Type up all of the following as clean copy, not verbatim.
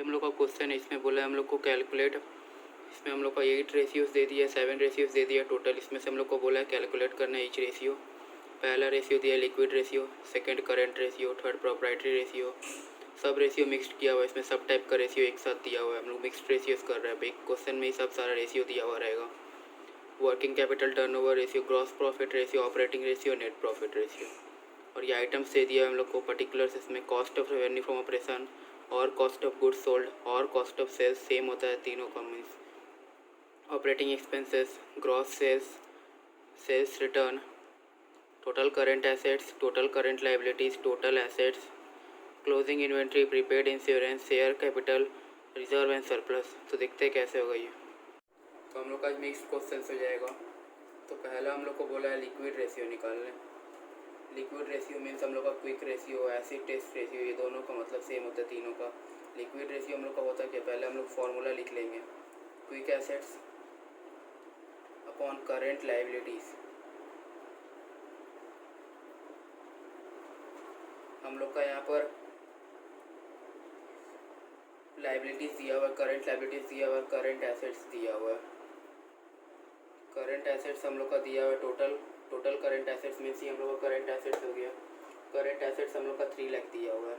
हम लोग का क्वेश्चन है, इसमें बोला है हम लोग को कैलकुलेट, इसमें हम लोग का 8 रेशियोज़ दे दिया, 7 रेशियोज़ दे दिया टोटल। इसमें से हम लोग को बोला है कैलकुलेट करना है ईच रेशियो। पहला रेशियो दिया है liquid ratio, second current ratio, third proprietary ratio, सब रेशियो मिक्स्ड किया हुआ है। इसमें सब टाइप का रेशियो एक साथ दिया हुआ है, हम लोग मिक्स्ड रेशियोज़ कर रहे हैं। एक क्वेश्चन में ही सब सारा रेशियो दिया हुआ रहेगा। Working capital turnover ratio, gross profit ratio, operating ratio, net profit ratio. और ये आइटम्स दे दिया है हम लोग को पर्टिकुलर्स। इसमें cost of revenue from operation और कॉस्ट ऑफ गुड्स सोल्ड और कॉस्ट ऑफ सेल्स सेम होता है तीनों का। Means operating expenses, gross sales, sales return, total current assets, total current liabilities, total assets, closing inventory, prepaid insurance, share capital, reserve and surplus. तो देखते हैं कैसे होगा ये। तो हम लोग का मिक्स्ड क्वेश्चन हो जाएगा। तो पहला हम लोग को बोला है लिक्विड रेशियो निकालने। लिक्विड रेशियो मीन्स हम लोग का quick ratio, acid test ratio, ये दोनों का मतलब सेम होता है तीनों का। लिक्विड रेशियो हम लोग का होता है कि पहले हम लोग फार्मूला लिख लेंगे, quick assets upon current liabilities. हम लोग का यहाँ पर लाइबिलिटीज़ दिया हुआ है, करेंट लाइबिलिटीज़ दिया हुआ है, करेंट एसेट्स दिया हुआ है। करेंट एसेट्स हम लोग का दिया हुआ है टोटल करेंट एसेट्स मीन्स हम लोग का करेंट एसेट्स हो गया। करेंट एसेट्स हम लोग का 3 लाख दिया हुआ है।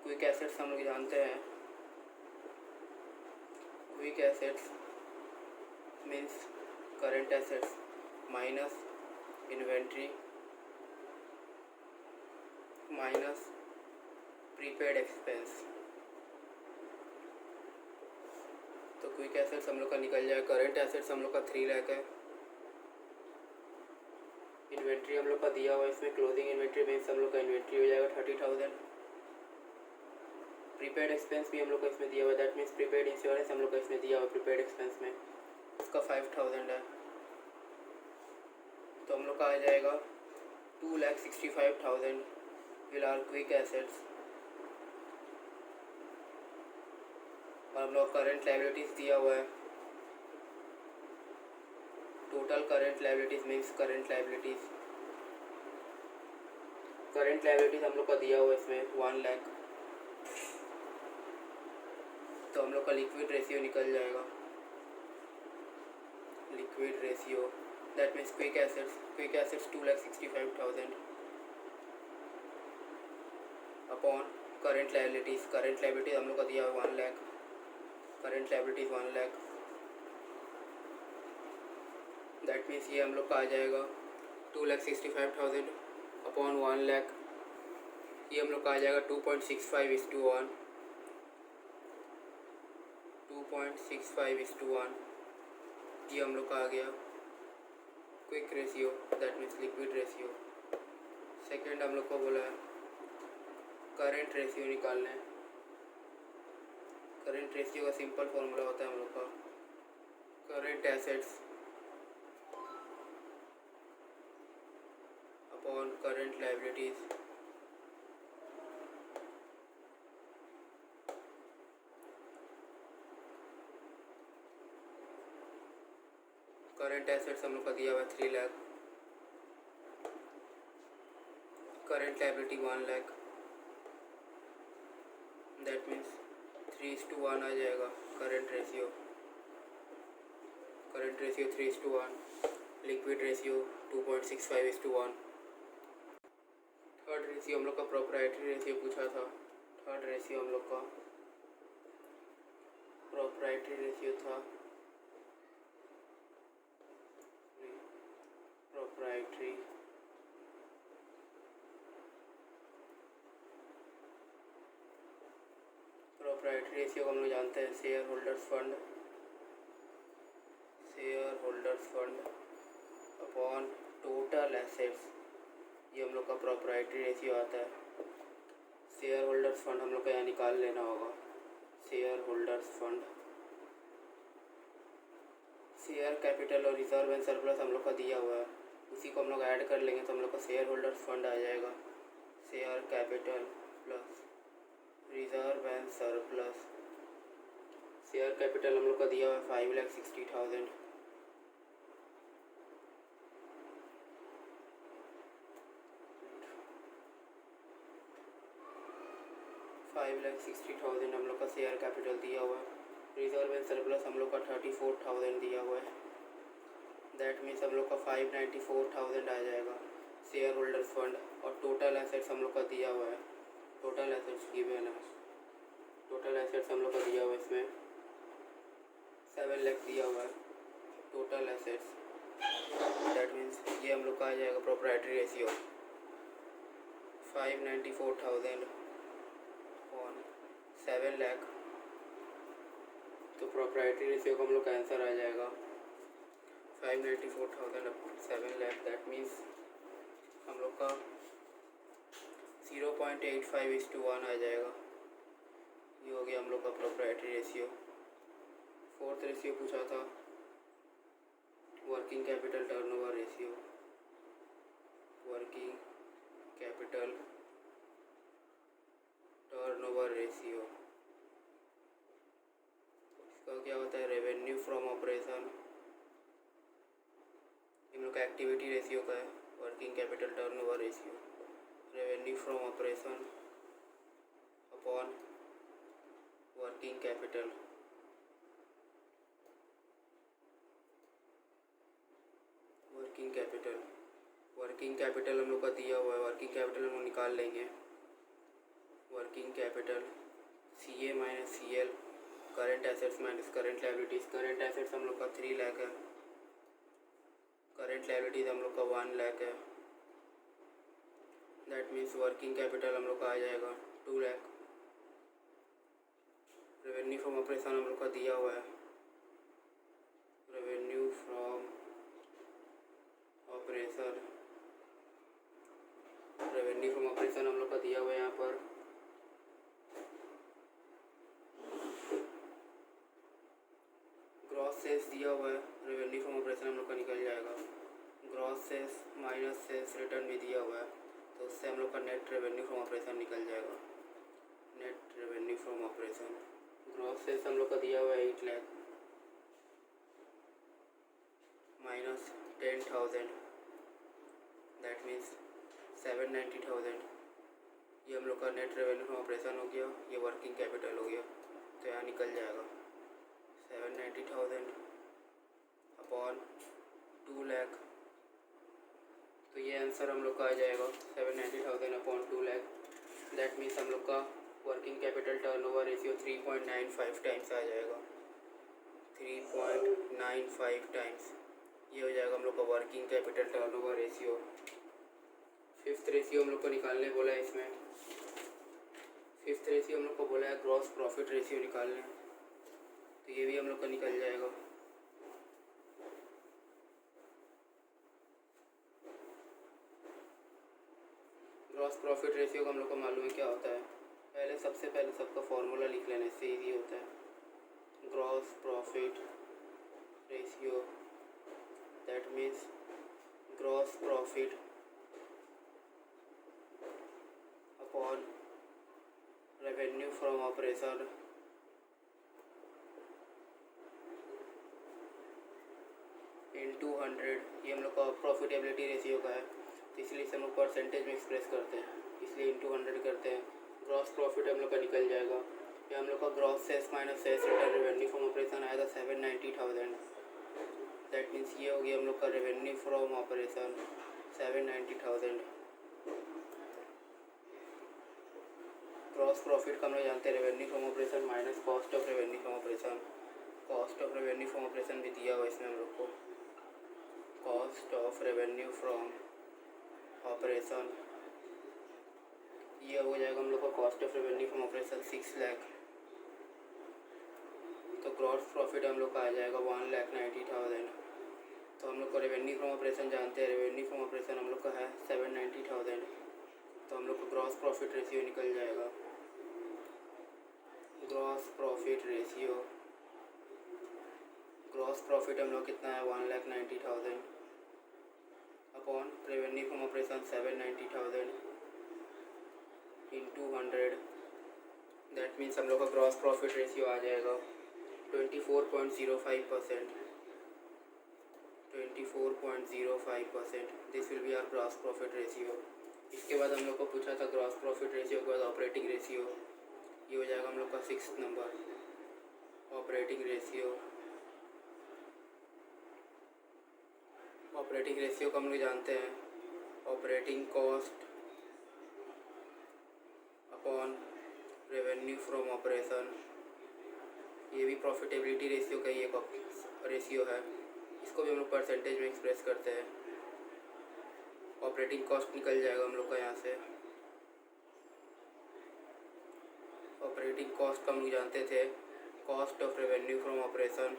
क्विक एसेट्स हम लोग जानते हैं, quick assets means current assets minus inventory minus prepaid expense. तो क्विक एसेट्स हम लोग का निकल जाएगा। करेंट एसेट्स हम लोग का 3 लाख है। इन्वेंट्री हम लोग का दिया हुआ है, इसमें क्लोजिंग इन्वेंट्री मीन्स हम लोग का इन्वेंट्री हो जाएगा 30,000। प्रीपेड एक्सपेंस भी हम लोग का इसमें दिया हुआ है, दैट मीन्स प्रीपेड इंश्योरेंस हम लोग का इसमें दिया हुआ है प्रीपेड एक्सपेंस में, उसका 5,000 है। तो हम लोग का आ जाएगा 2,65,000 विल आर क्विक एसेट्स। और हम लोग करेंट लाइबिलिटीज़ दिया हुआ है, total current liabilities means current liabilities, current liabilities हम लोग का दिया हुआ है इसमें 1 लाख। तो हम लोग का लिक्विड रेशियो निकल जाएगा, liquid ratio that means quick assets 2,65,000 upon current liabilities हम लोग का दिया हुआ 1 lakh, current liabilities 1 lakh, that means ये हम लोग का आ जाएगा 2,65,000 अपॉन 1 लाख। ये हम लोग का आ जाएगा 2.65:1, 2.65:1। ये हम लोग का आ गया quick ratio that means liquid ratio. Second हम लोग को बोला है करेंट रेशियो निकालना है। करेंट रेशियो का सिंपल फॉर्मूला होता है हम लोग का current assets upon current liabilities. Current assets हम लोग का दिया हुआ है 3 lakh, current liability 1 lakh, that means 3:1 आ जाएगा current ratio 3:1, liquid ratio 2.65:1। Third ratio हम लोग का प्रोप्राइटरी रेशियो पूछा था। थर्ड रेशियो हम लोग का प्रोप्राइटरी रेशियो था, प्रोप्राइटरी रेशियो को हम लोग जानते हैं share holders fund upon total assets. ये हम लोग का प्रोप्राइटरी रेशियो आता है। शेयर होल्डर्स फंड हम लोग का यहाँ निकाल लेना होगा। Share holders fund, share capital और रिजर्व एंड सरप्लस हम लोग का दिया हुआ है, उसी को हम लोग ऐड कर लेंगे तो हम लोग का शेयर होल्डर्स फंड आ जाएगा share capital plus reserve and surplus. Share capital हम लोग का दिया हुआ है 5,60,000, हम लोग का शेयर कैपिटल दिया हुआ है। रिजर्व एंड सरप्लस हम लोग का 34,000 दिया हुआ है। दैट मीन्स हम लोग का 594,000 आ जाएगा शेयर होल्डर्स फंड। और टोटल एसेट्स हम लोग का दिया हुआ है, टोटल एसेट्स गिवन है, टोटल एसेट्स हम लोग का दिया हुआ है, इसमें 7 लाख दिया हुआ है टोटल एसेट्स। दैट मीन्स ये हम लोग का आ जाएगा प्रोप्राइटरी रेशियो 594,000 ऑन 7 लाख। तो प्रोप्राइटरी रेशियो का हम लोग का आंसर आ जाएगा 594,000 अपॉन 7 लाख। दैट मीन्स हम लोग का 0.85:1 आ जाएगा। ये हो गया हम लोग का प्रोप्राइटरी रेशियो। फोर्थ रेशियो पूछा था working capital turnover ratio, working capital turnover ratio. इसका क्या होता है, रेवेन्यू फ्रॉम ऑपरेशन। इन लोग का एक्टिविटी रेशियो का है working capital turnover ratio, revenue from operation upon working capital. Working capital, working capital हम लोग का दिया हुआ है, वर्किंग कैपिटल हम लोग निकाल लेंगे। Working capital CA minus CL, current assets minus current liabilities. Current assets हम लोग का 3 लाख है, करेंट लायबिलिटीज़ हम लोग का 1 लाख है। दैट मीन्स वर्किंग कैपिटल हम लोग का आ जाएगा 2 लाख। रेवेन्यू फ्रॉम ऑपरेशन हम लोग का दिया हुआ है, revenue from operation, revenue from operation हम लोग का दिया हुआ है यहाँ पर ग्रॉस सेल्स दिया हुआ है, रेवेन्यू फ्रॉम ऑपरेशन हम लोग का निकल जाएगा। Gross sales minus sales return भी दिया हुआ है, तो उससे हम लोग का नेट रेवेन्यू फ्रॉम ऑपरेशन निकल जाएगा, net revenue from operation. Gross sales हम लोग का दिया हुआ है 8 लाख माइनस 10,000, दैट मीन्स 790,000। ये हम लोग का नेट रेवेन्यू फ्रॉम ऑपरेशन हो गया, ये वर्किंग कैपिटल हो गया, तो यहाँ निकल जाएगा 790,000 अपॉन 2 लाख। तो ये आंसर हम लोग का आ जाएगा 790,000 अपॉन 2 लाख। दैट मीन्स हम लोग का working capital turnover ratio 3.95 times आ जाएगा, 3.95 टाइम्स। ये हो जाएगा हम लोग का working capital turnover ratio. Fifth ratio हम लोग को निकालने बोला है, इसमें फिफ्थ रेशियो हम लोग को बोला है ग्रॉस प्रॉफिट रेशियो निकालने, तो ये भी हम लोग का निकल जाएगा। ग्रॉस प्रॉफिट रेशियो का हम लोग को मालूम है क्या होता है। पहले सबसे पहले सबका फॉर्मूला लिख लेने से ईजी होता है। Gross profit ratio that means gross profit upon revenue from operation into 100। ये हम लोग का प्रॉफिटेबिलिटी रेशियो का है, तो इसलिए इसे हम लोग परसेंटेज में एक्सप्रेस करते हैं, इसलिए इनटू 100 करते हैं। ग्रॉस प्रॉफिट हम लोग का निकल जाएगा। ये हम लोग का gross sales minus sales return revenue from operation आया था 790,000। दैट मीन्स ये हो गया हम लोग का revenue from operation 790,000। Gross profit का हम लोग जानते हैं revenue from operation minus cost of revenue from operation. Cost of revenue from operation भी दिया हुआ इसमें हम लोग को, cost of revenue from operation. ये हो जाएगा हम लोग का cost of revenue from operation 6 lakh. तो ग्रॉस प्रॉफिट हम लोग का आ जाएगा 1,90,000। तो हम लोग को रेवेन्यू फ्रॉम ऑपरेशन जानते हैं, रेवेन्यू फ्रॉम ऑपरेशन हम लोग का है 790,000, तो हम लोग को ग्रॉस प्रॉफिट रेशियो निकल जाएगा। Gross profit ratio, gross profit हम लोग कितना है 1,90,000 upon revenue from operation 790,000 into 100। That means हम लोग का ग्रॉस प्रॉफिट रेशियो आ जाएगा 24.05%, 24.05%। This will be our gross profit ratio. इसके बाद हम लोग को पूछा था ग्रॉस प्रॉफिट रेशियो के बाद ऑपरेटिंग रेशियो, ये हो जाएगा हम लोग का 6th नंबर। ऑपरेटिंग रेशियो को हम लोग जानते हैं operating cost upon revenue from operation. ये भी प्रॉफिटेबिलिटी रेशियो का ही एक रेशियो है। इसको भी हम लोग परसेंटेज में एक्सप्रेस करते हैं। ऑपरेटिंग कॉस्ट निकल जाएगा हम लोग का यहाँ से। ऑपरेटिंग कॉस्ट का हम लोग जानते थे cost of revenue from operation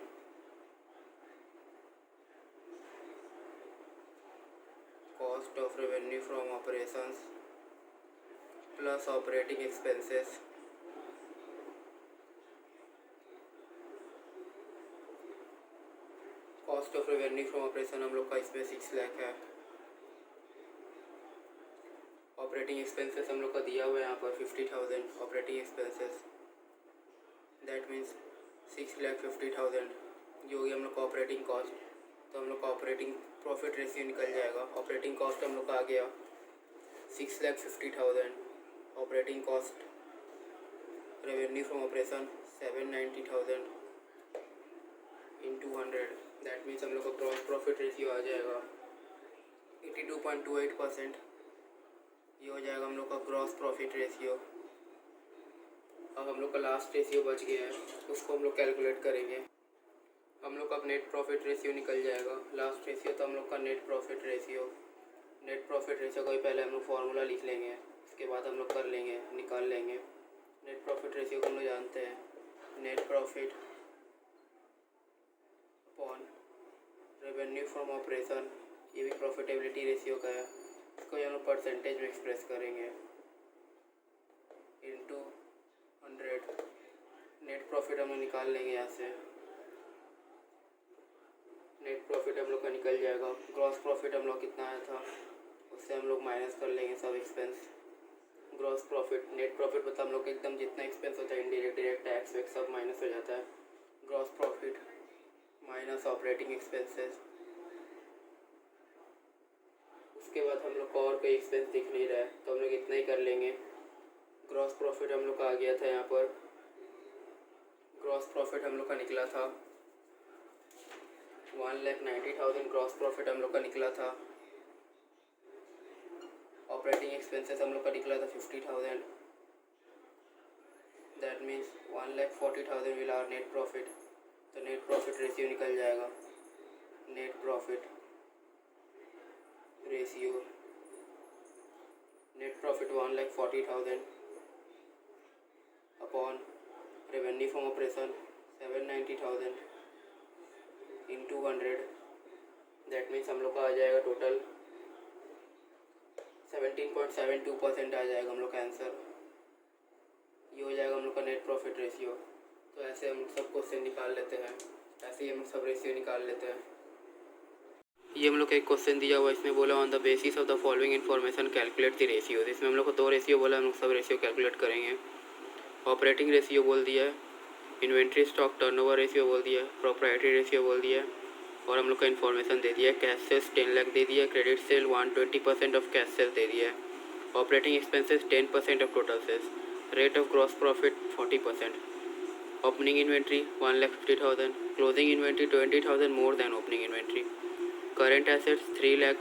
plus operating expenses cost of revenue from operation हम लोग का इसमें 6 लाख है। ऑपरेटिंग एक्सपेंसेस हम लोग का दिया हुआ है यहाँ पर 50,000 ऑपरेटिंग एक्सपेंसेस। दैट मीन्स 6,50,000 जो होगी हम लोग का ऑपरेटिंग कॉस्ट। तो हम लोग का ऑपरेटिंग प्रॉफिट रेशियो निकल जाएगा। ऑपरेटिंग कॉस्ट हम लोग का आ गया 6,50,000। Operating cost revenue from operation 790,000 into 100। That means हम लोग का ग्रॉस प्रॉफिट रेशियो आ जाएगा 82.28%। ये हो जाएगा हम लोग का ग्रॉस प्रॉफिट रेशियो। अब हम लोग का लास्ट रेशियो बच गया है, उसको हम लोग कैलकुलेट करेंगे। हम लोग का नेट प्रॉफिट रेशियो निकल जाएगा। लास्ट रेशियो तो हम लोग का नेट प्रॉफिट रेशियो का ही पहले हम लोग फार्मूला लिख लेंगे, उसके बाद हम लोग कर लेंगे, निकाल लेंगे। नेट प्रॉफिट रेशियो को हम लोग जानते हैं net profit upon revenue from operation. ये भी प्रॉफिटेबिलिटी रेशियो का है। इसको हम लोग परसेंटेज में एक्सप्रेस करेंगे इंटू 100। नेट प्रॉफिट हम लोग निकाल लेंगे यहाँ से। नेट प्रॉफिट हम लोग का निकल जाएगा। ग्रॉस प्रॉफिट हम लोग कितना आया था उससे हम लोग माइनस कर लेंगे सब expense. Gross profit net profit मतलब हम लोग एकदम जितना एक्सपेंस होता है इनडायरेक्ट डायरेक्ट टैक्स वैक्स सब माइनस हो जाता है। Gross profit minus operating expenses. उसके बाद हम लोग को और कोई एक्सपेंस दिख नहीं रहा है तो हम लोग इतना ही कर लेंगे। ग्रॉस प्रॉफिट हम लोग का आ गया था यहाँ पर। ग्रॉस प्रॉफिट हम लोग का निकला था 1,90,000 ग्रॉस प्रॉफिट हम लोग का निकला था। ऑपरेटिंग एक्सपेंसेस हम लोग का निकला था 50,000। That means 1,40,000 will our net profit. तो नेट प्रॉफिट रेशियो निकल जाएगा net profit ratio. Net profit 1,40,000 upon revenue from operation 790,000 into 100। That means हम लोग का आ जाएगा टोटल 17.72% आ जाएगा हम लोग का आंसर। ये हो जाएगा हम लोग का नेट प्रॉफिट रेशियो। तो ऐसे हम सब क्वेश्चन निकाल लेते हैं, ऐसे ही हम सब रेशियो निकाल लेते हैं। ये हम लोग का एक क्वेश्चन दिया हुआ है, इसमें बोला on the basis of the following information calculate the ratios. इसमें हम लोग को 2 रेशियो बोला, हम लोग सब रेशियो कैलकुलेट करेंगे। ऑपरेटिंग रेशियो बोल दिया है, इन्वेंट्री स्टॉक टर्नओवर रेशियो बोल दिया है, प्रोप्राइटरी रेशियो बोल दिया है, और हम लोग का इन्फॉर्मेशन दे दिया है। कैश सेल्स 10 लाख दे दिया है, credit sale 120% of cash sales दे दिया है, operating expenses 10% of total sales, rate of gross profit 40%, opening inventory 1,50,000, closing inventory 20,000 more than opening inventory, current assets 3 lakh,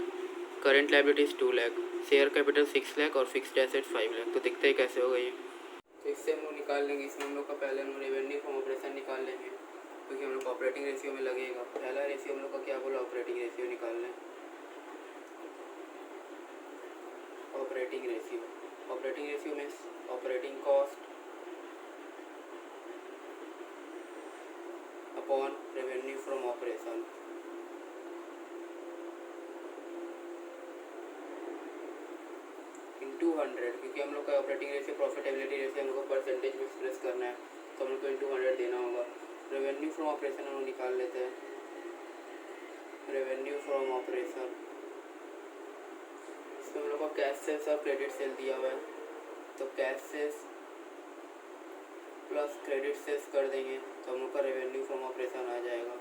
current liabilities 2 lakh, share capital 6 lakh और fixed assets 5 lakh. तो दिखते ही कैसे होगा ये। तो इससे हम लोग निकाल लेंगे। इसमें हम लोग का पहले हम रेवेन्यू फ्रॉम ऑपरेशन निकाल लेंगे क्योंकि हम लोग ऑपरेटिंग रेशियो में लगेगा। पहला रेशियो हम लोग का क्या बोला, ऑपरेटिंग रेशियो निकालना है। Operating ratio means operating cost upon revenue from operation. Into 100, क्योंकि हम लोग का ऑपरेटिंग रेशियो प्रॉफिटेबिलिटी रेशियो हम लोग को परसेंटेज में एक्सप्रेस करना है तो हम लोग को इंटू 100 देना होगा। रेवेन्यू फ्रॉम ऑपरेशन हम लोग निकाल लेते हैं। रेवेन्यू फ्रॉम ऑपरेशन इसमें हम लोग को कैश सेल्स और क्रेडिट सेल दिया हुआ है, तो cash sales plus credit sales कर देंगे तो हम लोग का रेवेन्यू फ्रॉम ऑपरेशन आ जाएगा।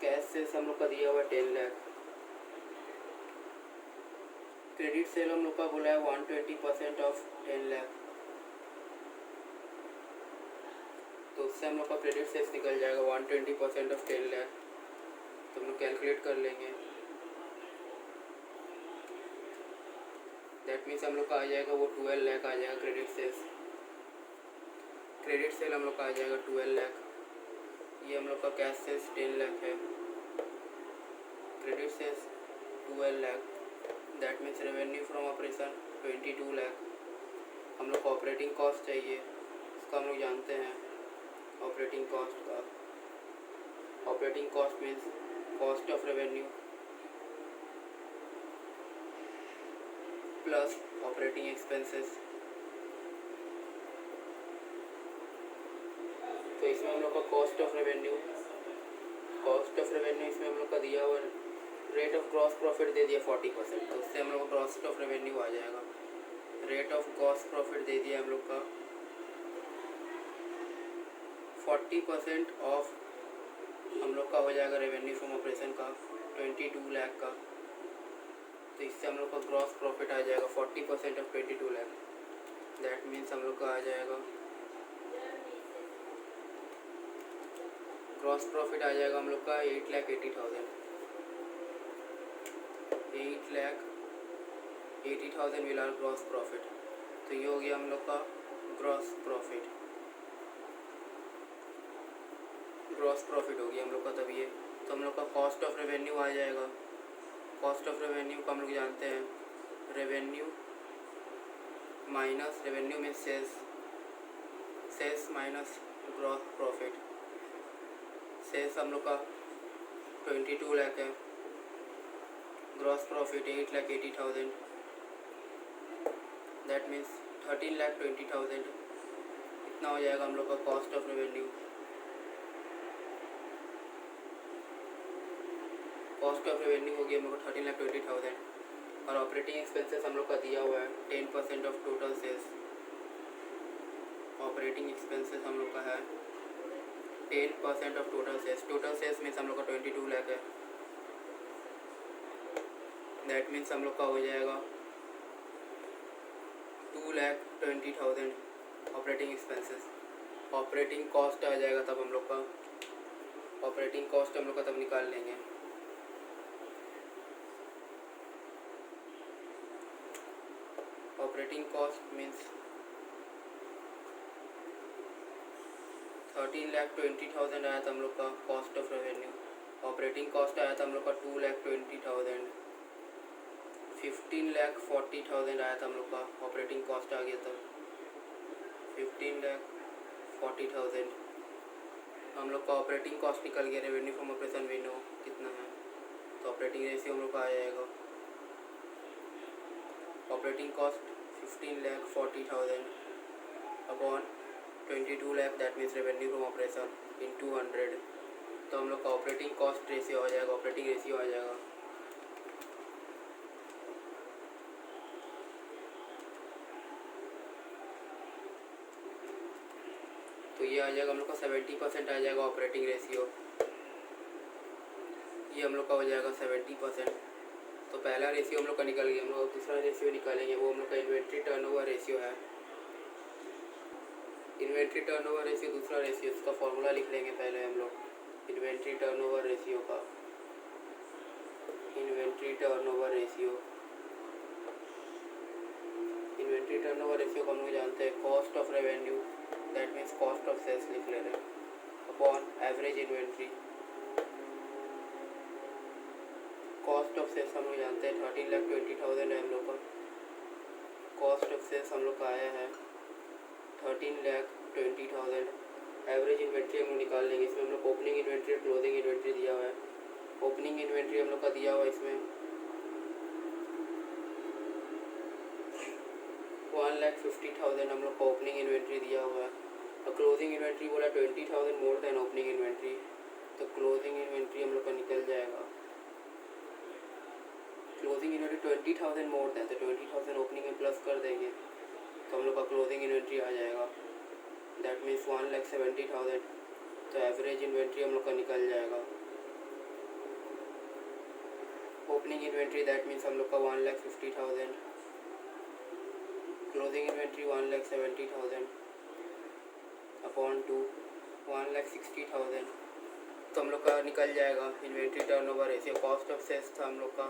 कैश सेल्स हम लोग का दिया हुआ है 10 लाख, क्रेडिट सेल हम लोग का बोला है 120% ऑफ 10 लाख, तो उससे हम लोग का क्रेडिट सेल्स निकल जाएगा 120% ऑफ 10 लाख। तो हम लोग कैलकुलेट कर लेंगे। दैट मीन्स हम लोग का आ जाएगा वो 12 लाख आ जाएगा क्रेडिट सेल्स। क्रेडिट सेल हम लोग का आ जाएगा 12 लाख। ये हम लोग का कैश सेल्स 10 लाख है, credit sales 12 lakh. That means revenue from operation 22 lakh. हम लोग को ऑपरेटिंग कॉस्ट चाहिए, इसका हम लोग जानते हैं ऑपरेटिंग कॉस्ट का। Operating cost means cost of revenue plus operating expenses. तो इसमें हम लोग का कॉस्ट ऑफ रेवेन्यू इसमें हम लोग का दिया हुआ रेट ऑफ ग्रॉस प्रॉफिट दे दिया 40%, तो उससे हम लोग का कॉस्ट ऑफ रेवेन्यू आ जाएगा। रेट ऑफ ग्रॉस प्रॉफिट दे दिया हम लोग का 40% ऑफ हम लोग का हो जाएगा रेवेन्यू फ्रॉम ऑपरेशन का 22 लाख का। तो इससे हम लोग का ग्रॉस प्रॉफिट आ जाएगा 40% ऑफ 22 लाख। दैट मीन्स हम लोग का आ जाएगा ग्रॉस प्रॉफिट आ जाएगा हम लोग का 8,80,000। 8,80,000 विल आर ग्रॉस प्रॉफिट। तो ये हो गया हम लोग का ग्रॉस प्रॉफिट हो गया हम लोग का। तब ये तो हम लोग का कॉस्ट ऑफ रेवेन्यू आ जाएगा। कॉस्ट ऑफ रेवेन्यू को हम लोग जानते हैं रेवेन्यू माइनस रेवेन्यू में sales minus gross profit. Sales हम लोग का 22 लाख है, ग्रॉस प्रॉफिट 8,80,000। दैट मीन्स 13,20,000 इतना हो जाएगा हम लोग का cost of revenue. Cost of revenue हो गया हम लोग का 13,20,000। और ऑपरेटिंग एक्सपेंसेस हम लोग का दिया हुआ है 10% of total sales. Operating expenses हम लोग का है 10% of total sales. Total sales means हम लोग का 22 लाख है। दैट मीन्स हम लोग का हो जाएगा 2,20,000 ऑपरेटिंग एक्सपेंसेस। ऑपरेटिंग कॉस्ट आ जाएगा तब हम लोग का ऑपरेटिंग कॉस्ट हम लोग का तब निकाल लेंगे। ऑपरेटिंग कॉस्ट मीन्स 13,20,000 आया था हम लोग का cost of revenue. Operating cost आया था हम लोग का 2,20,000। 15,40,000 आया था हम लोग का ऑपरेटिंग कॉस्ट आ गया था 15,40,000। हम लोग का ऑपरेटिंग कॉस्ट निकल गया। Revenue from operation we know कितना है, तो ऑपरेटिंग रेशियो हम लोग का आ जाएगा operating cost 15,40,000 upon 22 lakh. That means revenue from operation into 100। तो हम लोग का ऑपरेटिंग कॉस्ट रेशियो आ जाएगा, ऑपरेटिंग रेशियो आ जाएगा तो ये आ जाएगा हम लोग का 70% आ जाएगा ऑपरेटिंग रेशियो। ये हम लोग का हो जाएगा 70%। तो पहला रेशियो हम लोग का निकल गया। हम लोग दूसरा रेशियो निकालेंगे, वो हम लोग का इन्वेंट्री टर्नओवर रेशियो है। इन्वेंट्री टर्नओवर रेशियो दूसरा रेशियो, इसका फॉर्मूला लिख लेंगे पहले हम लोग इन्वेंट्री टर्नओवर रेशियो का। इन्वेंट्री टर्नओवर रेशियो को हम लोग जानते हैं cost of revenue, that means cost of sales लिख ले रहे हैं, upon average inventory. Cost of sales हम लोग जानते हैं 13,20,000 है हम लोग का। कॉस्ट ऑफ सेल्स हम लोग का आया है 13,20,000। एवरेज इन्वेंट्री हम लोग निकाल लेंगे। इसमें हम लोग ओपनिंग इन्वेंट्री क्लोजिंग इन्वेंट्री दिया हुआ है। ओपनिंग इन्वेंट्री हम लोग का दिया हुआ है इसमें 1,50,000 हम लोग का ओपनिंग इन्वेंट्री दिया हुआ है। और क्लोजिंग इन्वेंट्री बोला 20,000 मोर देन ओपनिंग इन्वेंट्री। तो क्लोजिंग इन्वेंट्री हम लोग का निकल जाएगा क्लोजिंग इन्वेंट्री 20,000 मोर देन, तो 20,000 ओपनिंग में प्लस कर देंगे तो हम लोग का क्लोजिंग इन्वेंट्री आ जाएगा। That means 1,70,000। तो एवरेज इन्वेंट्री हम लोग का निकल जाएगा। ओपनिंग इन्वेंट्री दैट मीन्स हम लोग का 1,50,000। Closing inventory 1,70,000 upon 2। 1,60,000, तो हम लोग का निकल जाएगा inventory turnover ratio. Cost of sales था हम लोग का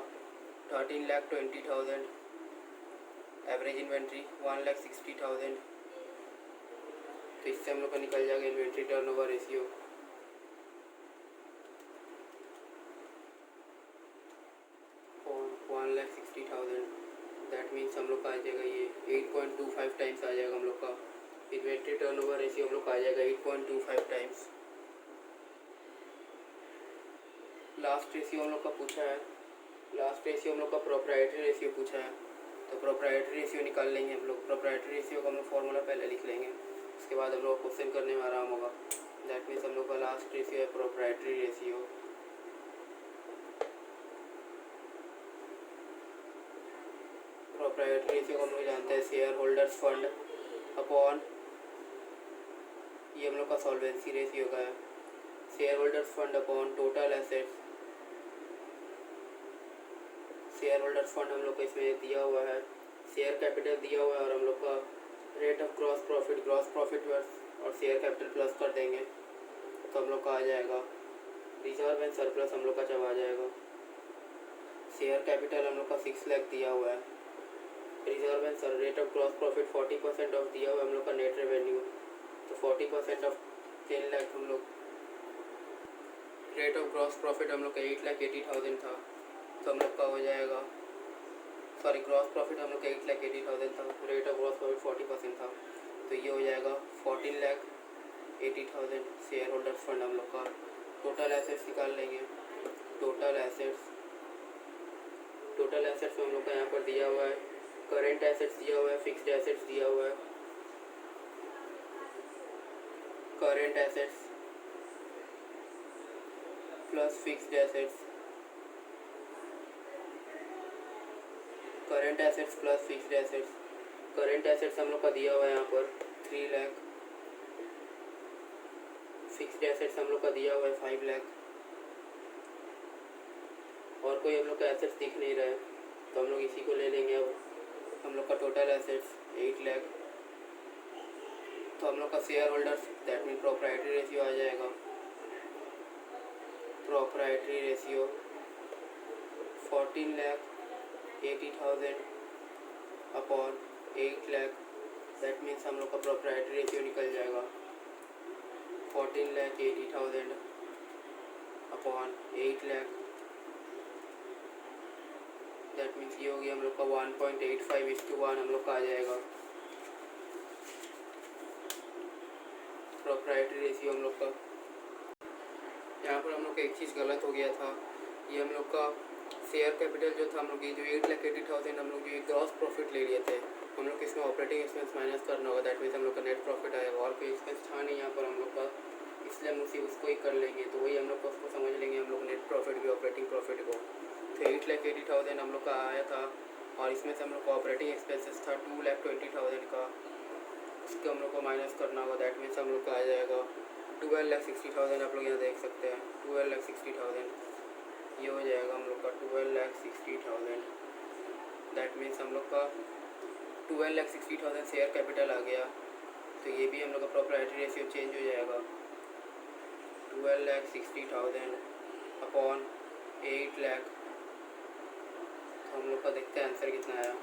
13,20,000, एवरेज इन्वेंट्री 1,60,000, तो इससे हम लोग का निकल जाएगा inventory turnover ratio 1,60,000। That means हम लोग का आ जाएगा ये 8.25 टाइम्स आ जाएगा हम लोग का इन्वेंट्री टर्नओवर रेशियो, हम लोग का आ जाएगा 8.25 टाइम्स। लास्ट रेशियो हम लोग का पूछा है, लास्ट रेशियो हम लोग का प्रोप्राइटरी रेशियो पूछा है, तो प्रोप्राइटरी रेशियो निकाल लेंगे हम लोग। प्रोप्राइटरी रेशियो का हम लोग फॉर्मूला पहले लिख लेंगे, उसके बाद हम लोग क्वेश्चन करने में आराम होगा। दैट मीन्स हम लोग का लास्ट रेशियो है प्रोप्राइटरी रेशियो। प्रोप्राइटरी रेशियो को हम लोग जानते हैं शेयर होल्डर्स फंड अपॉन, ये हम लोग का सॉल्वेंसी रेशियो का है, share holders fund upon total assets. Share holders fund हम लोग को इसमें दिया हुआ है, शेयर कैपिटल दिया हुआ है, और हम लोग का रेट ऑफ ग्रॉस प्रॉफिट और शेयर कैपिटल प्लस कर देंगे तो हम लोग का आ जाएगा रिजर्व एंड सरप्लस हम लोग का जब आ जाएगा। शेयर कैपिटल हम लोग का 6 लाख दिया हुआ है, reserve and rate of gross profit 40% of दिया हुआ है हम लोग का नेट रेवेन्यू, तो 40% ऑफ 10 लाख हम लोग, रेट ऑफ ग्रॉस प्रॉफिट हम लोग का 8,80,000 था, तो हम लोग का हो जाएगा, सॉरी ग्रॉस प्रॉफिट हम लोग का 8,80,000 था, रेट ऑफ ग्रॉस प्रॉफिट 40% था, तो ये हो जाएगा 14,80,000 शेयर होल्डर्स फंड हम लोग का। टोटल एसेट्स निकाल लेंगे, टोटल एसेट्स में हम लोग का यहाँ पर दिया हुआ है करेंट एसेट्स दिया हुआ है, फिक्स्ड एसेट्स दिया हुआ है, current assets plus fixed assets, current assets plus fixed assets. Current assets हम लोग का दिया हुआ है यहाँ पर 3 लाख, फिक्स्ड एसेट्स हम लोग का दिया हुआ है 5 लाख, और कोई हम लोग का एसेट्स दिख नहीं रहा है तो हम लोग इसी को ले लेंगे। अब हम लोग का टोटल एसेट्स 8 लाख, तो हम लोग का shareholders that mean proprietary ratio आ जाएगा, proprietary ratio 14,80,000 upon 8 lakh, that means हम लोग का प्रोप्राइटरी रेशियो निकल जाएगा 14,80,000 अपॉन 8 लाख, दैट मीन्स ये हो गया हम लोग का 1.85:1 हम लोग का आ जाएगा प्रोप्राइटरी रेशियो हम लोग का। यहाँ पर हम लोग का एक चीज़ गलत हो गया था, ये हम लोग का शेयर कैपिटल जो था हम लोग ये जो 8,80,000 हम लोग ये ग्रॉस प्रॉफिट ले लिए थे, हम लोग इसमें ऑपरेटिंग एक्सपेंस माइनस करना होगा, दैट मीन्स हम लोग का नेट प्रॉफिट आएगा, और कोई एक्सपेंस था नहीं यहाँ पर हम लोग का, इसलिए हम उसी उसको ही कर लेंगे, तो वही हम लोग को उसको समझ लेंगे हम लोग नेट प्रॉफिट भी ऑपरेटिंग प्रॉफिट को। तो 8,80,000 हम लोग का आया था, और इसमें से हम लोग को ऑपरेटिंग एक्सपेंसेस था 2,20,000 का, उसको हम लोग को माइनस करना होगा, दैट मीन्स हम लोग का आ जाएगा 12,60,000। आप लोग यहाँ देख सकते हैं 12,60,000, ये हो जाएगा हम लोग का 12,60,000, दैट मीन्स हम लोग का 12,60,000 शेयर कैपिटल आ गया, तो ये भी हम लोग का प्रोप्राइटरी रेशियो चेंज हो जाएगा 12,60,000 अपॉन 8 लाख, तो हम लोग का देखते हैं आंसर कितना आया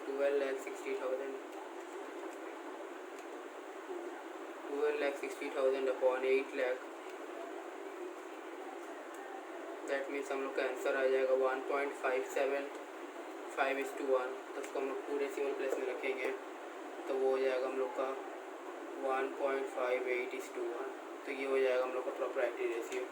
12,60,000 अपॉन 8 लाख, दैट मीन्स हम लोग का आंसर आ जाएगा 1.575:1, तो उसको हम लोग 2 डेसिमल प्लेस में रखेंगे तो वो हो जाएगा हम लोग का 1.58:1, तो ये हो जाएगा हम लोग का प्रोप्राइटरी रेशियो।